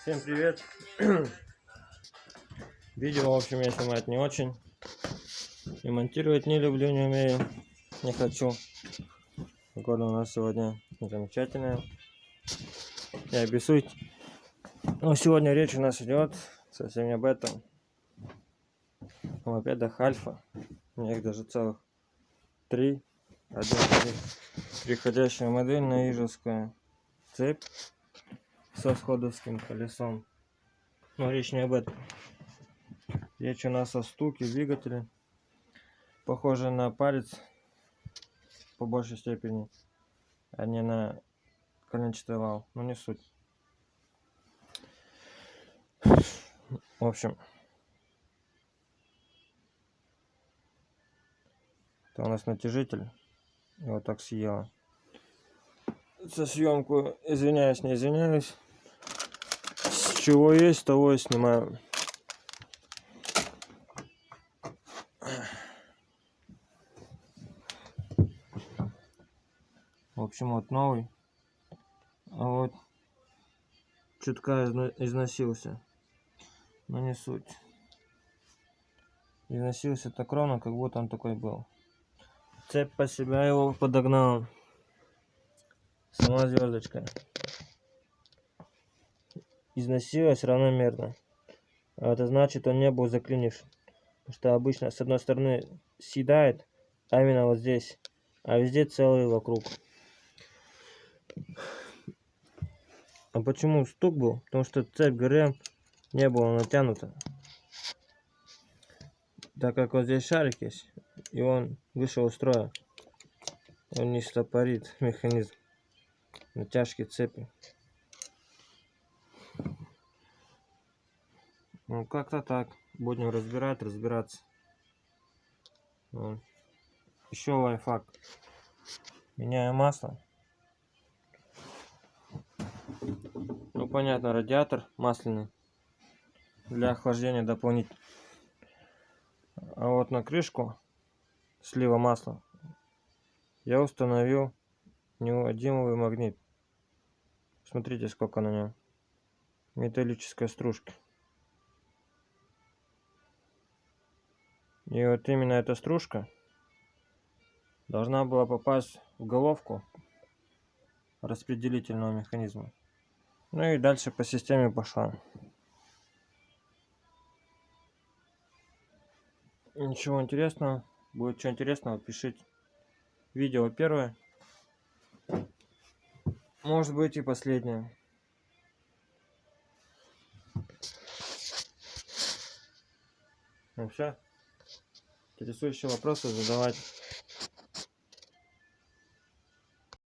Всем привет! Видео, в общем, я снимать не очень. И монтировать не люблю, не умею. Не хочу. Погода у нас сегодня замечательная. Не обессудь. Но сегодня речь у нас идет совсем не об этом. О мопедах Альфа. У меня их даже целых 3. Один из них приходящая модель на ижевская цепь со сходовским колесом. Но речь не об этом. Речь у нас о стуке двигателя. Похоже на палец по большей степени, а не на коленчатый вал. Но не суть. В общем, это у нас натяжитель. Его так съело. За съемку извиняюсь, не извиняюсь. С чего есть, того и снимаю. В общем, вот новый. А вот чутка износился. Но не суть. Износился так ровно, как будто он такой был. Цепь по себя его подогнала. Сама звездочка. Износилась равномерно. А это значит, он не был заклинившим. Потому что обычно с одной стороны съедает, а именно вот здесь. А везде целый вокруг. А почему стук был? Потому что цепь ГРМ не была натянута. Так как вот здесь шарик есть, и он вышел из строя, он не стопорит механизм натяжки цепи. Ну как-то так. Будем разбираться. Вот. Еще лайфхак. Меняю масло. Ну понятно, радиатор масляный для охлаждения дополнительно. А вот на крышку слива масла я установил неодимовый магнит. Смотрите, сколько на нем. Металлическая стружка. И вот именно эта стружка должна была попасть в головку распределительного механизма. Ну и дальше по системе пошла. Ничего интересного. Будет что интересного, пишите. Видео первое. Может быть и последнее. Ну все. Интересующие вопросы задавать.